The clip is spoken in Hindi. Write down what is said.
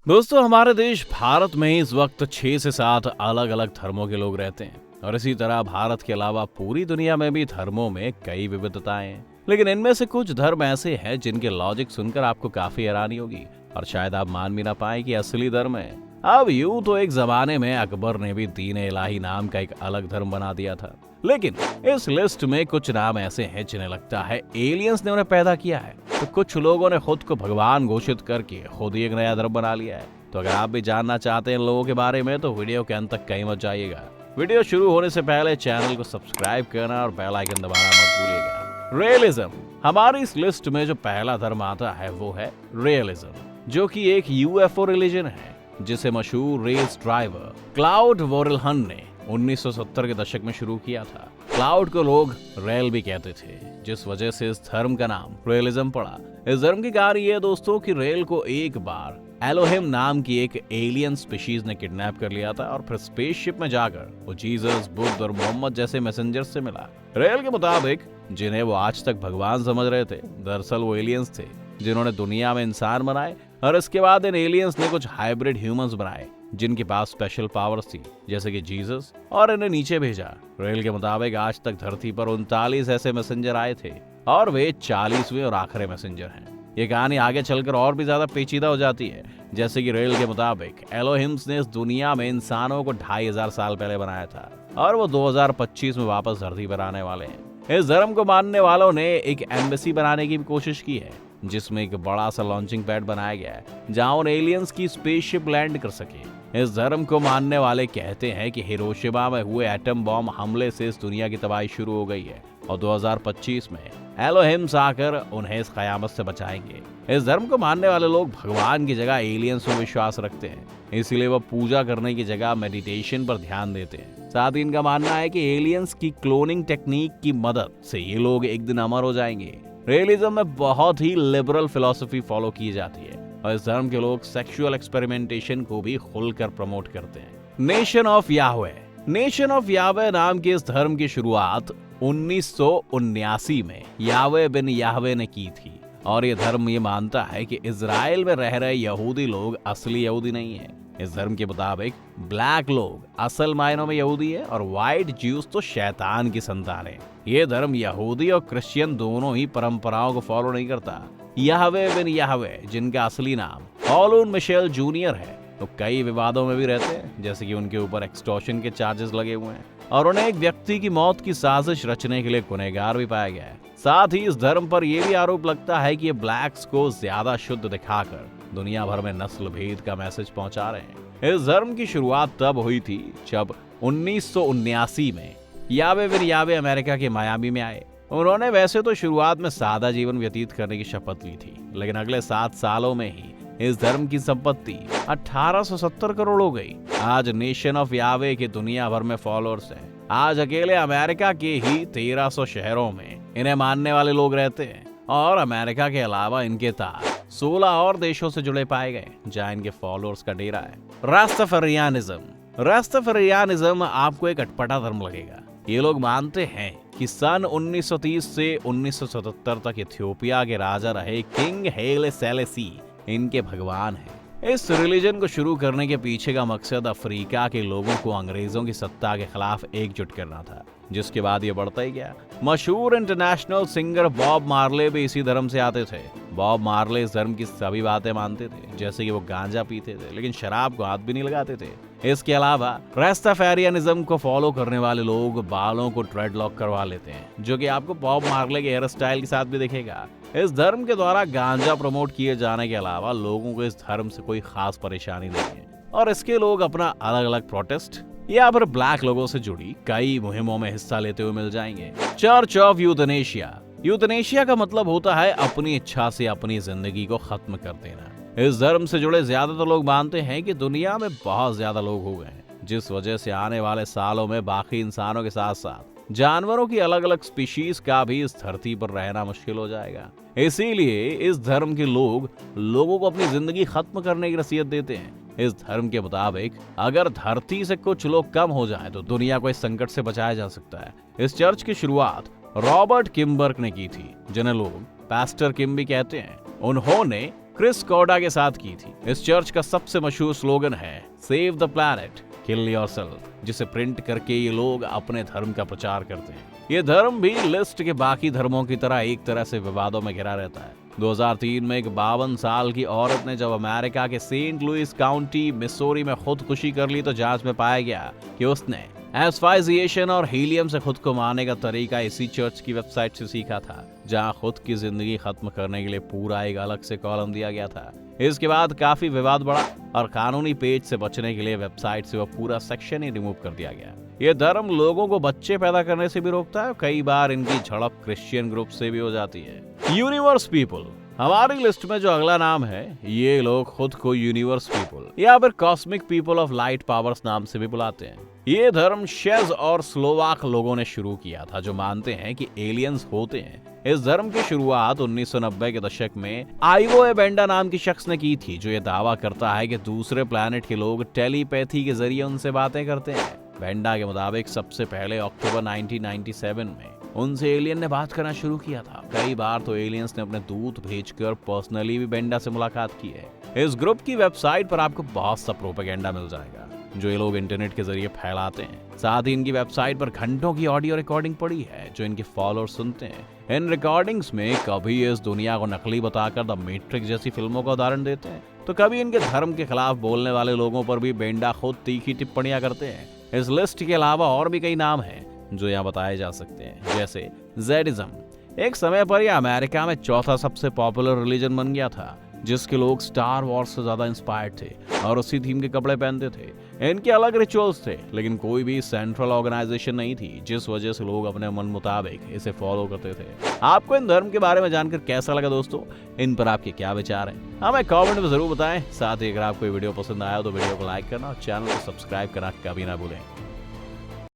दोस्तों, हमारे देश भारत में इस वक्त 6 से 7 अलग अलग धर्मों के लोग रहते हैं और इसी तरह भारत के अलावा पूरी दुनिया में भी धर्मों में कई विविधताएं हैं। लेकिन इनमें से कुछ धर्म ऐसे हैं जिनके लॉजिक सुनकर आपको काफी हैरानी होगी और शायद आप मान भी ना पाए कि असली धर्म है। अब यूं तो एक जमाने में अकबर ने भी दीन इलाही नाम का एक अलग धर्म बना दिया था, लेकिन इस लिस्ट में कुछ नाम ऐसे हैं जिन्हें लगता है एलियंस ने उन्हें पैदा किया है, तो कुछ लोगों ने खुद को भगवान घोषित करके खुद ही एक नया धर्म बना लिया है। तो अगर आप भी जानना चाहते हैं इन लोगों के बारे में तो वीडियो के अंत तक कहीं मत जाइएगा। वीडियो शुरू होने से पहले चैनल को सब्सक्राइब करना और बेल आइकन दबाना मत भूलिएगा। रियलिज्म, हमारी इस लिस्ट में जो पहला धर्म आता है वो है रियलिज्म, जो कि एक यूएफओ रिलीजन है जिसे मशहूर रेस ड्राइवर क्लाउड वोरेलहन ने 1970 के दशक में शुरू किया था। क्लाउड को लोग रेल भी कहते थे, जिस वजह से इस धर्म का नाम रियलिज्म पड़ा। इस धर्म की कहानी ये है दोस्तों कि रेल को एक बार एलोहिम नाम की एक एलियन स्पीशीज ने किडनैप कर लिया था और फिर स्पेसशिप में जाकर वो जीसस, बुद्ध और मोहम्मद जैसे मैसेंजर से मिला। रेल के मुताबिक जिन्हें वो आज तक भगवान समझ रहे थे, दरअसल वो एलियंस थे जिन्होंने दुनिया में इंसान बनाए और इसके बाद इन एलियंस ने कुछ हाइब्रिड ह्यूमंस बनाए जिनके पास स्पेशल पावर्स थी, जैसे कि जीसस, और इन्हें नीचे भेजा। रेल के मुताबिक आज तक धरती पर 39 ऐसे मैसेंजर आए थे और वे 40वें और आखिरी मैसेंजर हैं। ये कहानी आगे चलकर और भी ज्यादा पेचीदा हो जाती है, जैसे कि रेल के मुताबिक एलोहिम्स ने इस दुनिया में इंसानों को 2500 साल पहले बनाया था और वो 2025 में वापस धरती पर आने वाले हैं। इस धर्म को मानने वालों ने एक एम्बेसी बनाने की भी कोशिश की है, जिसमें एक बड़ा सा लॉन्चिंग पैड बनाया गया है जहां उन एलियंस की स्पेसशिप लैंड कर सके। इस धर्म को मानने वाले कहते हैं कि हिरोशिमा में हुए एटम बॉम्ब हमले से इस दुनिया की तबाही शुरू हो गई है और 2025 में एलोहिम्स आकर उन्हें इस कयामत से बचाएंगे। इस धर्म को मानने वाले लोग भगवान की जगह एलियंस में विश्वास रखते हैं, इसलिए वो पूजा करने की जगह मेडिटेशन पर ध्यान देते हैं। साथ ही इनका मानना है कि एलियंस की क्लोनिंग टेक्निक की मदद से ये लोग एक दिन अमर हो जाएंगे। रियलिज्म में बहुत ही लिबरल फिलॉसफी फॉलो की जाती है और इस धर्म के लोग सेक्सुअल एक्सपेरिमेंटेशन को भी खुलकर प्रमोट करते हैं। Nation of Yahweh, nation of Yahweh नाम के इस धर्म की शुरुआत 1979 में याहवे बिन याहवे ने की थी और ये धर्म ये मानता है कि इजराइल में रह रहे यहूदी लोग असली यहूदी नहीं है। इस धर्म के मुताबिक ब्लैक लोग असल मायनों में यहूदी है और व्हाइट ज्यूस तो शैतान की संतान है। ये धर्म यहूदी और क्रिश्चियन दोनों ही परंपराओं को फॉलो नहीं करता। याहवे बिन याहवे, जिनका असली नाम हॉलून मिशेल जूनियर है, तो कई विवादों में भी रहते हैं, जैसे कि उनके ऊपर एक्सटॉर्शन के चार्जेस लगे हुए हैं और उन्हें एक व्यक्ति की मौत की साजिश रचने के लिए गुनहगार भी पाया गया है। साथ ही इस धर्म पर यह भी आरोप लगता है कि ये ब्लैक्स को ज्यादा शुद्ध दिखाकर दुनिया भर में नस्ल भेद का मैसेज पहुंचा रहे हैं। इस धर्म की शुरुआत तब हुई थी जब 1979 में यावे बिन यावे अमेरिका के मायामी में आए। उन्होंने वैसे तो शुरुआत में सादा जीवन व्यतीत करने की शपथ ली थी, लेकिन अगले 7 सालों में ही इस धर्म की संपत्ति 1870 करोड़ हो गई। आज नेशन ऑफ यावे के दुनिया भर में फॉलोअर्स हैं। आज अकेले अमेरिका के ही 1300 शहरों में इन्हें मानने वाले लोग रहते हैं और अमेरिका के अलावा इनके तार 16 और देशों से जुड़े पाए गए जहां इनके फॉलोअर्स का डेरा है। रास्ताफारियानिज्म, रास्ताफारियानिज्म आपको एक अटपटा धर्म लगेगा। ये लोग मानते हैं कि सन 1930 से 1977 तक इथियोपिया के राजा रहे किंग हेले सेलेसी इनके भगवान हैं। इस रिलीजन को शुरू करने के पीछे का मकसद अफ्रीका के लोगों को अंग्रेजों की सत्ता के खिलाफ एकजुट करना था, जिसके बाद ये बढ़ता ही गया। मशहूर इंटरनेशनल सिंगर बॉब मार्ले भी इसी धर्म से आते थे। बॉब मार्ले इस धर्म की सभी बातें मानते थे, जैसे कि वो गांजा पीते थे लेकिन शराब को हाथ भी नहीं लगाते थे। इसके अलावा रास्ताफारियानिज्म को फॉलो करने वाले लोग बालों को ड्रेडलॉक करवा लेते हैं, जो कि आपको बॉब मार्ले के हेयर स्टाइल के साथ भी दिखेगा। इस धर्म के द्वारा गांजा प्रमोट किए जाने के अलावा लोगों को इस धर्म से कोई खास परेशानी नहीं है और इसके लोग अपना अलग अलग प्रोटेस्ट या फिर ब्लैक लोगों से जुड़ी कई मुहिमों में हिस्सा लेते हुए मिल जाएंगे। चर्च ऑफ यूथनेशिया, यूथनेशिया का मतलब होता है अपनी इच्छा से अपनी जिंदगी को खत्म कर देना। इस धर्म से जुड़े ज्यादातर लोग मानते हैं कि दुनिया में बहुत ज्यादा लोग हो गए हैं, जिस वजह से आने वाले सालों में बाकी इंसानों के साथ साथ जानवरों की अलग अलग स्पीशीज का भी इस धरती पर रहना मुश्किल हो जाएगा। इसीलिए इस धर्म के लोग लोगों को अपनी जिंदगी खत्म करने की नसीहत देते हैं। इस धर्म के मुताबिक अगर धरती से कुछ लोग कम हो जाएं तो दुनिया को इस संकट से बचाया जा सकता है। इस चर्च की शुरुआत रॉबर्ट किम्बर्ग ने की थी, जिन्हें लोग पास्टर किम भी कहते हैं। उन्होंने क्रिस कॉर्डा के साथ की थी। इस चर्च का सबसे मशहूर स्लोगन है save the planet kill yourself, जिसे प्रिंट करके ये लोग अपने धर्म का प्रचार करते हैं। ये धर्म भी लिस्ट के बाकी धर्मों की तरह एक तरह से विवादों में घिरा रहता है। 2003 में एक 52 साल की औरत ने जब अमेरिका के सेंट लुइस काउंटी मिसौरी में खुदकुशी कर ली तो जांच में पाया गया कि उसने एस्फाइजिएशन और हीलियम से खुद को मारने का तरीका इसी चर्च की वेबसाइट से सीखा था, जहां खुद की जिंदगी खत्म करने के लिए पूरा एक अलग से कॉलम दिया गया था। इसके बाद काफी विवाद बढ़ा और कानूनी पेच से बचने के लिए वेबसाइट से वह पूरा सेक्शन ही रिमूव कर दिया गया। ये धर्म लोगों को बच्चे पैदा करने से भी रोकता है, कई बार इनकी झड़प क्रिश्चियन ग्रुप से भी हो जाती है। यूनिवर्स पीपल, हमारी लिस्ट में जो अगला नाम है, ये लोग खुद को यूनिवर्स पीपल या फिर cosmic people of light powers नाम से भी बुलाते हैं। ये धर्म शेज और स्लोवाक लोगों ने शुरू किया था, जो मानते हैं कि एलियंस होते हैं। इस धर्म की शुरुआत 1990 के दशक में आइवो एबेंडा नाम की शख्स ने की थी, जो ये दावा करता है कि दूसरे प्लैनेट के लोग टेलीपैथी के जरिए उनसे बातें करते हैं। बेंडा के मुताबिक सबसे पहले अक्टूबर 1997 में उनसे एलियन ने बात करना शुरू किया था। कई बार तो एलियंस ने अपने दूत भेजकर पर्सनली भी बेंडा से मुलाकात की है। इस ग्रुप की वेबसाइट पर आपको बहुत सा प्रोपेगेंडा मिल जाएगा जो ये लोग इंटरनेट के जरिए फैलाते हैं। साथ ही इनकी वेबसाइट पर घंटों की ऑडियो रिकॉर्डिंग पड़ी है जो इनके फॉलोअर्स सुनते हैं। इन रिकॉर्डिंग्स में कभी इस दुनिया को नकली बताकर द मैट्रिक्स जैसी फिल्मों का उदाहरण देते हैं, तो कभी इनके धर्म के खिलाफ बोलने वाले लोगों पर भी बेंडा खुद तीखी टिप्पणियां करते हैं। इस लिस्ट के अलावा और भी कई नाम हैं जो यहाँ बताए जा सकते हैं, जैसे जेडिज्म। एक समय पर यह अमेरिका में चौथा सबसे पॉपुलर रिलीजन बन गया था, जिसके लोग स्टार वॉर्स से ज्यादा इंस्पायर्ड थे और उसी थीम के कपड़े पहनते थे। इनके अलग रिचुअल्स थे, लेकिन कोई भी सेंट्रल ऑर्गेनाइजेशन नहीं थी, जिस वजह से लोग अपने मन मुताबिक इसे फॉलो करते थे। आपको इन धर्म के बारे में जानकर कैसा लगा दोस्तों? इन पर आपके क्या विचार हैं? हमें कमेंट में जरूर बताएं। साथ ही अगर आपको ये वीडियो पसंद आया तो वीडियो को लाइक करना और चैनल को सब्सक्राइब करना कभी ना भूलें।